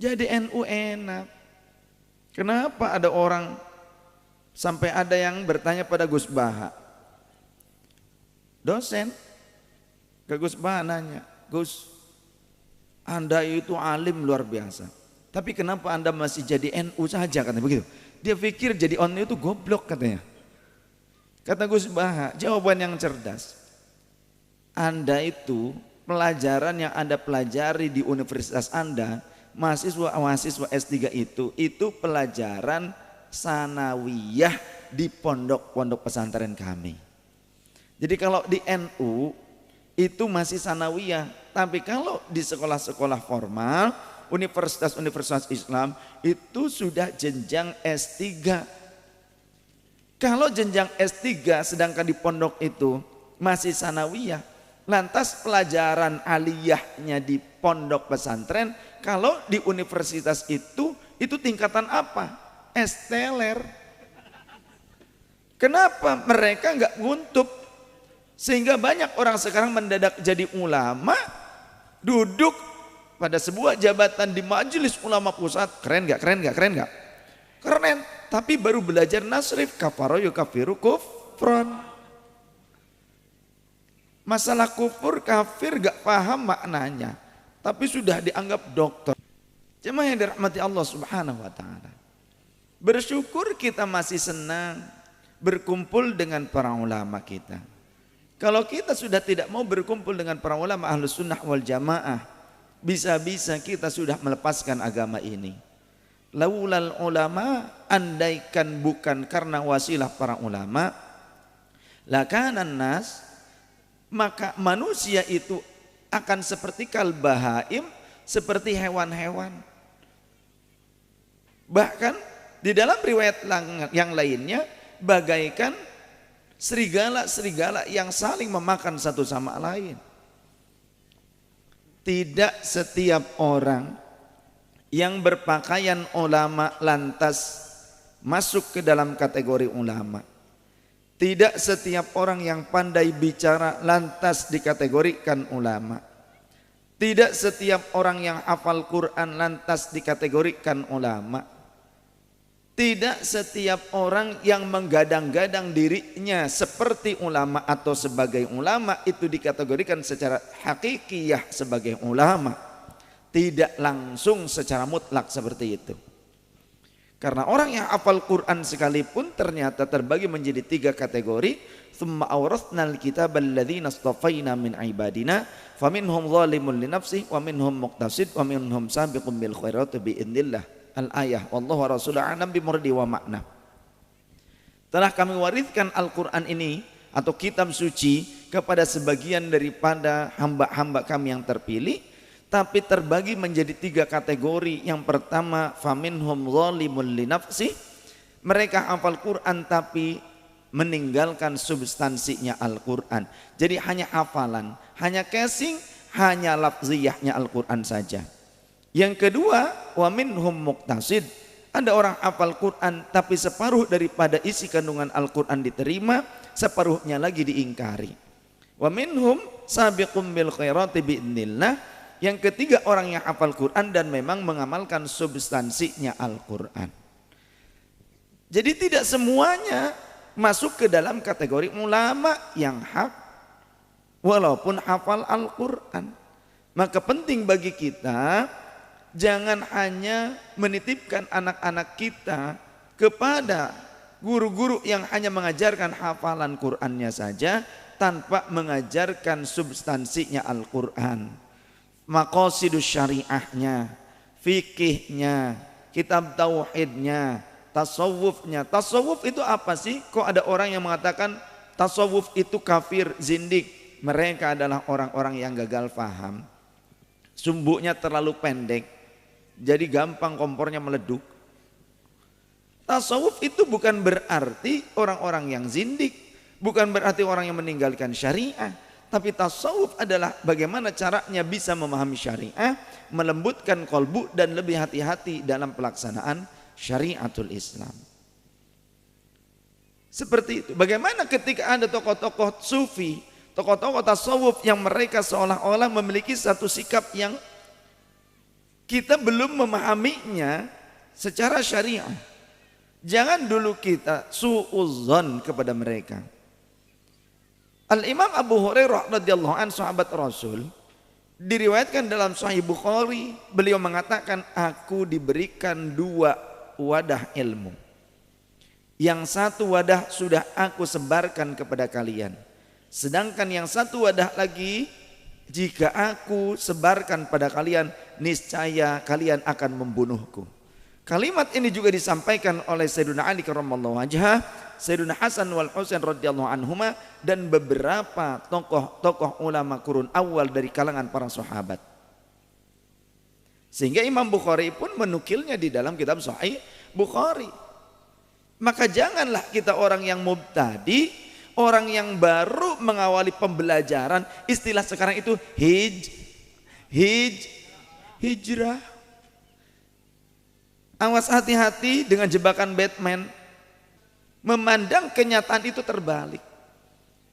Jadi NU enak. Kenapa ada orang sampai ada yang bertanya pada Gus Baha, dosen ke Gus Baha nanya, Gus, Anda itu alim luar biasa, tapi kenapa Anda masih jadi NU saja, katanya begitu. Dia pikir jadi NU itu goblok katanya. Kata Gus Baha, jawaban yang cerdas. Anda itu pelajaran yang Anda pelajari di universitas Anda, mahasiswa S3 itu pelajaran sanawiyah di pondok-pondok pesantren kami. Jadi kalau di NU itu masih sanawiyah, tapi kalau di sekolah-sekolah formal, universitas-universitas Islam itu sudah jenjang S3. Kalau jenjang S3 sedangkan di pondok itu masih sanawiyah, lantas pelajaran aliyahnya di pondok pesantren, kalau di universitas itu tingkatan apa? Esteler. Kenapa mereka nggak nguntub? Sehingga banyak orang sekarang mendadak jadi ulama, duduk pada sebuah jabatan di Majelis Ulama Pusat. Keren nggak? Keren nggak? Keren nggak? Keren. Tapi baru belajar nasrif, kafaro yukafiru kufron. Masalah kufur kafir gak paham maknanya, tapi sudah dianggap dokter. Jemaah yang dirahmati Allah Subhanahu wa taala. Bersyukur kita masih senang berkumpul dengan para ulama kita. Kalau kita sudah tidak mau berkumpul dengan para ulama Ahlus Sunnah wal Jamaah, bisa-bisa kita sudah melepaskan agama ini. Laulal ulama, andaikan bukan karena wasilah para ulama, lakanan nas, maka manusia itu akan seperti kalbahaim, seperti hewan-hewan. Bahkan di dalam riwayat yang lainnya, bagaikan serigala-serigala yang saling memakan satu sama lain. Tidak setiap orang yang berpakaian ulama lantas masuk ke dalam kategori ulama. Tidak setiap orang yang pandai bicara lantas dikategorikan ulama. Tidak setiap orang yang hafal Quran lantas dikategorikan ulama. Tidak setiap orang yang menggadang-gadang dirinya seperti ulama atau sebagai ulama itu dikategorikan secara hakikiyah sebagai ulama. Tidak langsung secara mutlak seperti itu. Karena orang yang hafal Quran sekalipun ternyata terbagi menjadi 3 kategori. Tsumma awrathnal kitaba alladzina astafaina min ibadina faminhum zalimun li nafsihi wa minhum muqtasid wa minhum sabiqun bil khairati bi idznillah. Al-ayah wallahu wa rasuluhu a'lam bi muradi wa makna. Telah kami wariskan Al-Qur'an ini atau kitab suci kepada sebagian daripada hamba-hamba kami yang terpilih, tapi terbagi menjadi 3 kategori. Yang pertama, faminhum zalimun li nafsi, mereka hafal Quran tapi meninggalkan substansinya Al-Quran. Jadi hanya hafalan, hanya casing, hanya lafziyahnya Al-Quran saja. Yang kedua, wa minhum muqtasid, ada orang hafal Quran tapi separuh daripada isi kandungan Al-Quran diterima, separuhnya lagi diingkari. Wa minhum sabiqum bil khairati bi'idznillah. Yang ketiga, orang yang hafal Quran dan memang mengamalkan substansinya Al-Quran. Jadi tidak semuanya masuk ke dalam kategori ulama yang hak walaupun hafal Al-Quran. Maka penting bagi kita jangan hanya menitipkan anak-anak kita kepada guru-guru yang hanya mengajarkan hafalan Qurannya saja tanpa mengajarkan substansinya Al-Quran, maqasidus syariahnya, fikihnya, kitab tauhidnya, tasawufnya. Tasawuf itu apa sih? Kok ada orang yang mengatakan tasawuf itu kafir, zindik? Mereka adalah orang-orang yang gagal paham. Sumbuknya terlalu pendek, jadi gampang kompornya meleduk. Tasawuf itu bukan berarti orang-orang yang zindik, bukan berarti orang yang meninggalkan syariah. Tapi tasawuf adalah bagaimana caranya bisa memahami syariah, melembutkan kolbu dan lebih hati-hati dalam pelaksanaan syariatul Islam. Seperti itu. Bagaimana ketika ada tokoh-tokoh sufi, tokoh-tokoh tasawuf yang mereka seolah-olah memiliki satu sikap yang kita belum memahaminya secara syariah. Jangan dulu kita suudzon kepada mereka. Al-Imam Abu Hurairah radhiyallahu anhu, sahabat Rasul, diriwayatkan dalam Sahih Bukhari, beliau mengatakan, aku diberikan 2 wadah ilmu. Yang satu wadah sudah aku sebarkan kepada kalian, sedangkan yang satu wadah lagi, jika aku sebarkan pada kalian, niscaya kalian akan membunuhku. Kalimat ini juga disampaikan oleh Sayyidina Ali karramallahu wajhah, Sayyidina Hasan wal Husain radhiyallahu anhuma, dan beberapa tokoh-tokoh ulama kurun awal dari kalangan para sahabat. Sehingga Imam Bukhari pun menukilnya di dalam kitab Sahih Bukhari. Maka janganlah kita orang yang mubtadi, orang yang baru mengawali pembelajaran, istilah sekarang itu hijrah. Awas, hati-hati dengan jebakan Batman. Memandang kenyataan itu terbalik.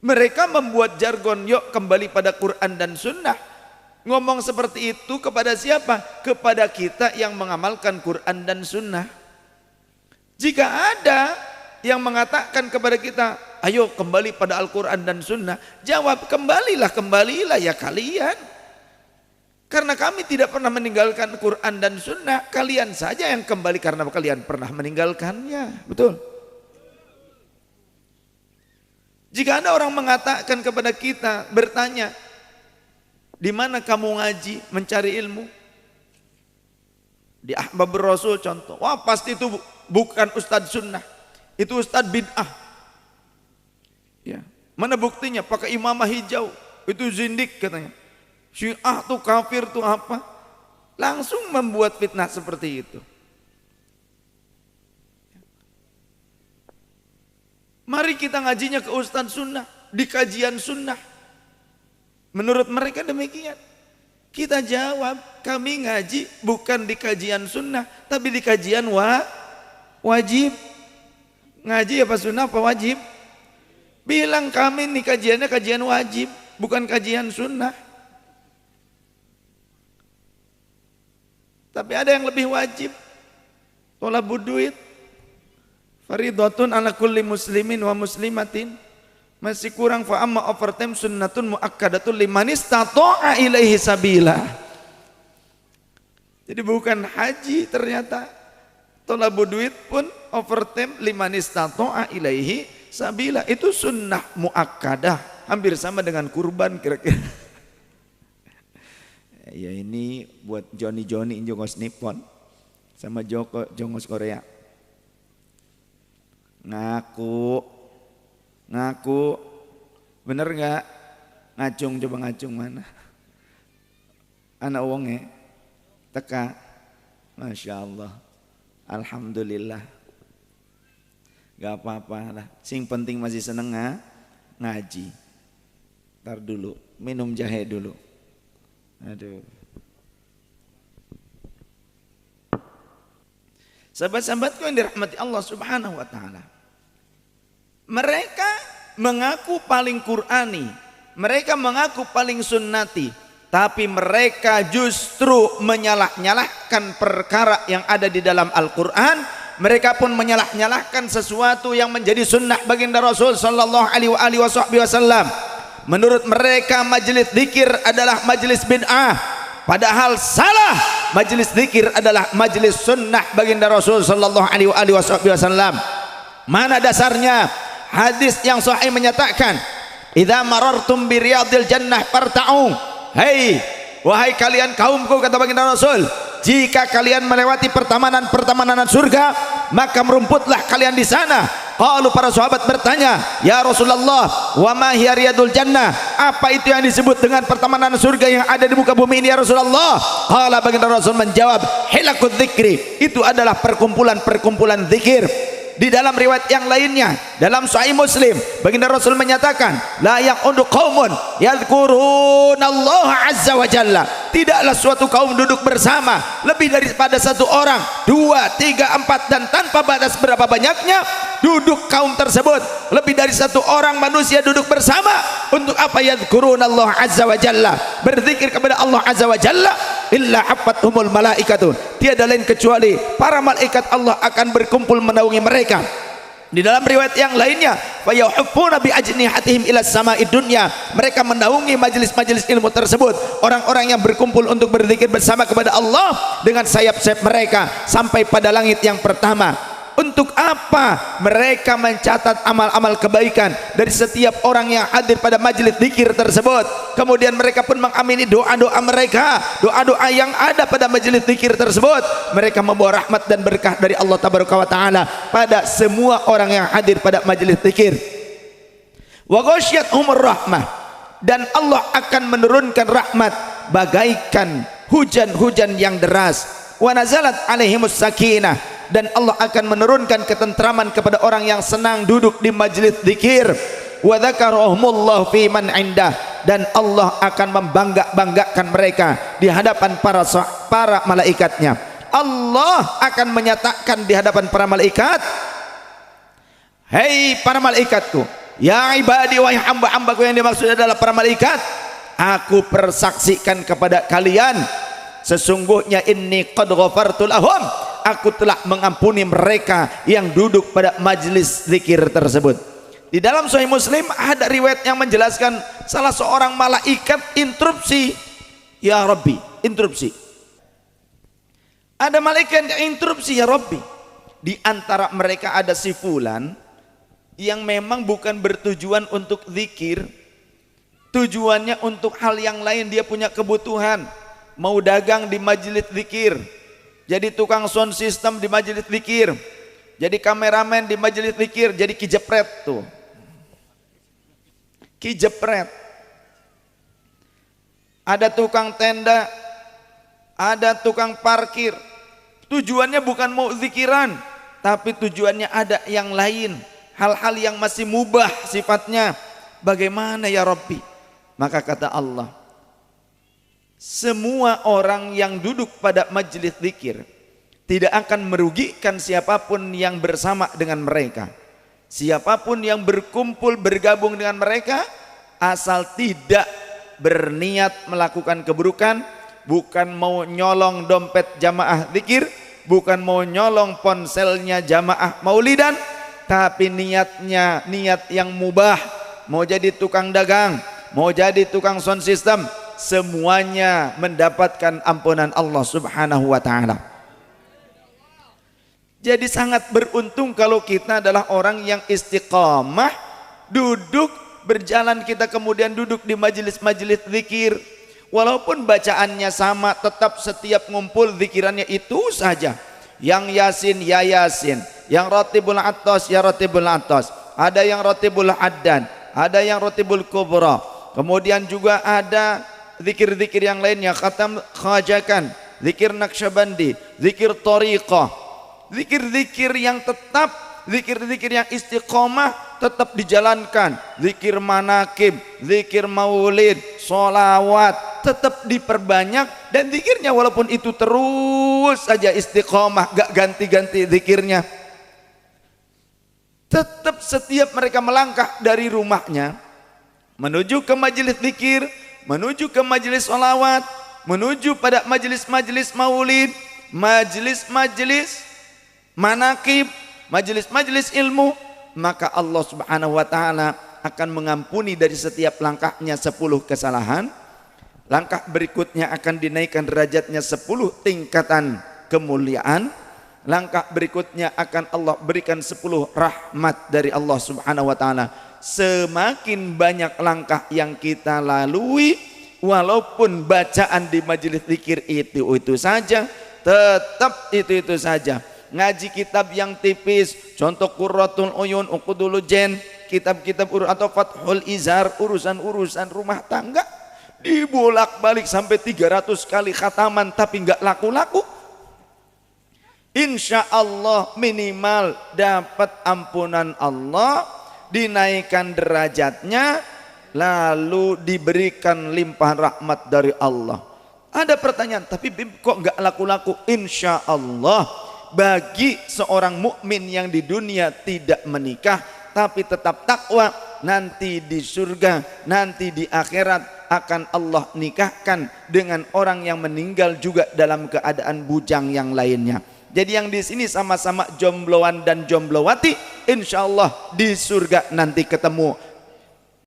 Mereka membuat jargon, yuk kembali pada Quran dan Sunnah. Ngomong seperti itu kepada siapa? Kepada kita yang mengamalkan Quran dan Sunnah. Jika ada yang mengatakan kepada kita, ayo kembali pada Al-Quran dan Sunnah, jawab, kembalilah ya kalian. Karena kami tidak pernah meninggalkan Quran dan Sunnah, kalian saja yang kembali karena kalian pernah meninggalkannya. Betul? Jika ada orang mengatakan kepada kita, bertanya, di mana kamu ngaji, mencari ilmu? Di Ahbabur Rasul contoh, wah pasti itu bukan Ustadz Sunnah, itu Ustadz Bid'ah. Ya. Mana buktinya? Pakai imamah hijau, itu zindik katanya. Syiah tuh kafir tuh apa? Langsung membuat fitnah seperti itu. Mari kita ngajinya ke Ustadz Sunnah, di kajian Sunnah. Menurut mereka demikian. Kita jawab, kami ngaji bukan di kajian Sunnah, tapi di kajian wajib. Ngaji apa Sunnah apa wajib? Bilang kami nih kajiannya kajian wajib, bukan kajian Sunnah. Tapi ada yang lebih wajib, thalabud duit, faridhatun ala kulli muslimin wa muslimatin. Masih kurang, fa amma overtime sunnatun muakkadatun liman istata'a ilaihi sabila. Jadi bukan haji ternyata, thalabud duit pun overtime liman istata'a ilaihi sabila. Itu sunnah muakkadah, hampir sama dengan kurban kira-kira. Ya ini buat Johnny Jongos Nippon sama Jongos Korea. Ngaku bener nggak? Ngacung, coba ngacung mana? Anak wonge teka, masya Allah, alhamdulillah, nggak apa-apa lah. Sing penting masih seneng ngaji. Ntar dulu minum jahe dulu. Aduh. Sahabat-sahabatku yang dirahmati Allah Subhanahu wa taala. Mereka mengaku paling Qur'ani, mereka mengaku paling sunnati, tapi mereka justru menyalah-nyalahkan perkara yang ada di dalam Al-Qur'an. Mereka pun menyalah-nyalahkan sesuatu yang menjadi sunnah baginda Rasul sallallahu alaihi wasallam. Menurut mereka majelis zikir adalah majelis bid'ah, padahal salah. Majelis zikir adalah majelis sunnah baginda Rasul sallallahu alaihi wasallam. Mana dasarnya? Hadis yang sahih menyatakan, "Idza marartum bi riyadil jannah farta'u." Hei, wahai kalian kaumku, kata baginda Rasul, jika kalian melewati pertamanan surga, maka merumputlah kalian di sana. Qalu, para sahabat bertanya, ya Rasulullah, wa ma hiya riyadul jannah? Apa itu yang disebut dengan pertamanan surga yang ada di muka bumi ini ya Rasulullah? Qala, baginda Rasul menjawab, hilakut dzikri. Itu adalah perkumpulan zikir. Di dalam riwayat yang lainnya, dalam Sahih Muslim, baginda Rasul menyatakan, la yaqudu qaumun yadhkurunallaha azza wa jalla. Tidaklah suatu kaum duduk bersama lebih daripada satu orang, 2, 3, 4, dan tanpa batas berapa banyaknya duduk kaum tersebut. Lebih dari satu orang manusia duduk bersama untuk apa? Yadhkurunallaha azza wa jalla, berzikir kepada Allah azza wa jalla. illa hafathumul malaikatu, tiada lain kecuali para malaikat Allah akan berkumpul menaungi mereka. Di dalam riwayat yang lainnya, fayuhiffuna bi ajnihatihim ila sama'id dunya, mereka menaungi majelis-majelis ilmu tersebut, orang-orang yang berkumpul untuk berzikir bersama kepada Allah dengan sayap-sayap mereka sampai pada langit yang pertama. Untuk apa? Mereka mencatat amal-amal kebaikan dari setiap orang yang hadir pada majelis zikir tersebut. Kemudian mereka pun mengamini doa-doa mereka, doa-doa yang ada pada majelis zikir tersebut. Mereka membawa rahmat dan berkah dari Allah Tabaraka wa Ta'ala pada semua orang yang hadir pada majelis zikir. Wa ghasyiyatuhumur rahmah, dan Allah akan menurunkan rahmat bagaikan hujan-hujan yang deras. Wa nazalat alaihimus sakinah, dan Allah akan menurunkan ketentraman kepada orang yang senang duduk di majlis zikir. Wa dzakarahumullahu fi man indah, dan Allah akan membanggakan mereka di hadapan para malaikatnya. Allah akan menyatakan di hadapan para malaikat, hei para malaikatku, ya ibadi, wahai hamba-hambaku, yang dimaksud adalah para malaikat, aku persaksikan kepada kalian, sesungguhnya inni qad ghafartu lahum, aku telah mengampuni mereka yang duduk pada majlis zikir tersebut. Di dalam Sahih Muslim ada riwayat yang menjelaskan salah seorang malaikat interupsi, ya Rabbi, interupsi. Ada malaikat yang interupsi, ya Rabbi. Di antara mereka ada si fulan yang memang bukan bertujuan untuk zikir, tujuannya untuk hal yang lain. Dia punya kebutuhan, mau dagang di majelis zikir, jadi tukang sound system di majelis zikir, jadi kameramen di majelis zikir, jadi kijepret tuh. Kijepret. Ada tukang tenda, ada tukang parkir. Tujuannya bukan mau zikiran, tapi tujuannya ada yang lain, hal-hal yang masih mubah sifatnya. Bagaimana ya Rabbi? Maka kata Allah, semua orang yang duduk pada majelis zikir tidak akan merugikan siapapun yang bersama dengan mereka, siapapun yang berkumpul bergabung dengan mereka, asal tidak berniat melakukan keburukan, bukan mau nyolong dompet jamaah zikir, bukan mau nyolong ponselnya jamaah maulidan, tapi niatnya niat yang mubah, mau jadi tukang dagang, mau jadi tukang sound system, semuanya mendapatkan ampunan Allah Subhanahu wa Ta'ala. Jadi sangat beruntung kalau kita adalah orang yang istiqamah, duduk berjalan, kita kemudian duduk di majelis-majelis zikir, walaupun bacaannya sama, tetap setiap ngumpul zikirannya itu saja. Yang yasin ya yasin, yang ratibul atas ya ratibul atas, ada yang ratibul addan, ada yang ratibul kubra, kemudian juga ada zikir-zikir yang lainnya, khatam khajakan, zikir naqsyabandi, zikir tariqah, zikir-zikir yang tetap, zikir-zikir yang istiqomah tetap dijalankan, zikir manakib, zikir maulid, sholawat tetap diperbanyak, dan zikirnya walaupun itu terus saja istiqomah, gak ganti-ganti zikirnya. Tetap setiap mereka melangkah dari rumahnya menuju ke majelis zikir, menuju ke majelis sholawat, menuju pada majelis-majelis maulid, majelis-majelis manakib, majelis-majelis ilmu, maka Allah Subhanahu wa Ta'ala akan mengampuni dari setiap langkahnya 10 kesalahan. Langkah berikutnya akan dinaikkan derajatnya 10 tingkatan kemuliaan. Langkah berikutnya akan Allah berikan 10 rahmat dari Allah Subhanahu wa Ta'ala. Semakin banyak langkah yang kita lalui, walaupun bacaan di majelis zikir itu saja, tetap itu saja. Ngaji kitab yang tipis, contoh Qurratul Uyun, Uqudul Jen, kitab-kitab atau Fathul Izar, urusan-urusan rumah tangga dibolak-balik sampai 300 kali khataman tapi enggak laku-laku. Insya Allah minimal dapat ampunan Allah, dinaikkan derajatnya, lalu diberikan limpahan rahmat dari Allah. Ada pertanyaan, tapi kok enggak laku-laku? Insya Allah bagi seorang mukmin yang di dunia tidak menikah tapi tetap takwa, nanti di surga, nanti di akhirat akan Allah nikahkan dengan orang yang meninggal juga dalam keadaan bujang yang lainnya. Jadi yang di sini sama-sama jombloan dan jomblowati, insya Allah di surga nanti ketemu.